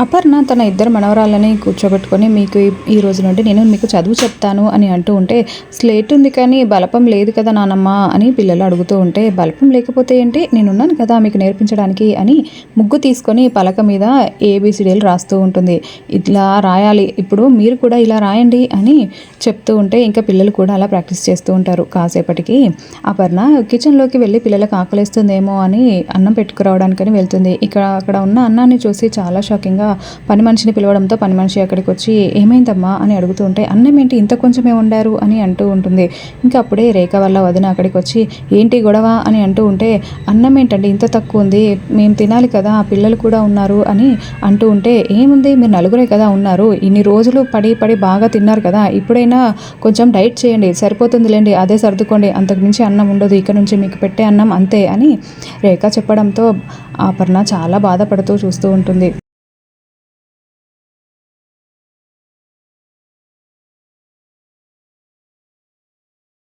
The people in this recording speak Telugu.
అపర్ణ తన ఇద్దరు మనవరాళ్ళని కూర్చోబెట్టుకొని మీకు ఈ రోజు నుండి నేను మీకు చదువు చెప్తాను అని అంటూ ఉంటే, స్లేట్ ఉంది కానీ బలపం లేదు కదా నానమ్మ అని పిల్లలు అడుగుతూ ఉంటే, బలపం లేకపోతే ఏంటి, నేనున్నాను కదా మీకు నేర్పించడానికి అని ముగ్గు తీసుకొని పలక మీద ఏబిసిడీలు రాస్తూ ఉంటుంది. ఇట్లా రాయాలి, ఇప్పుడు మీరు కూడా ఇలా రాయండి అని చెప్తూ ఉంటే ఇంకా పిల్లలు కూడా అలా ప్రాక్టీస్ చేస్తూ ఉంటారు. కాసేపటికి అపర్ణ కిచెన్లోకి వెళ్ళి పిల్లలకు ఆకలిస్తుందేమో అని అన్నం పెట్టుకురావడానికని వెళ్తుంది. అక్కడ ఉన్న అన్నాన్ని చూసి చాలా షాకింగ్గా పని మనిషిని పిలవడంతో పని మనిషి అక్కడికి వచ్చి ఏమైందమ్మా అని అడుగుతూ ఉంటే, అన్నం ఏంటి ఇంత కొంచెమే వండారు అని అంటూ ఉంటుంది. ఇంకా అప్పుడే రేఖ వల్ల వదిన అక్కడికి వచ్చి ఏంటి గొడవ అని అంటూ ఉంటే, అన్నం ఏంటండి ఇంత తక్కువ ఉంది, మేము తినాలి కదా పిల్లలు కూడా ఉన్నారు అని అంటూ ఉంటే, ఏముంది మీరు నలుగురే కదా ఉన్నారు, ఇన్ని రోజులు పడి పడి బాగా తిన్నారు కదా, ఇప్పుడైనా కొంచెం డైట్ చేయండి సరిపోతుందిలేండి, అదే సర్దుకోండి, అంతకుమించి అన్నం ఉండదు, ఇక్కడ నుంచి మీకు పెట్టే అన్నం అంతే అని రేఖ చెప్పడంతో అపర్ణ చాలా బాధపడుతూ చూస్తూ ఉంటుంది.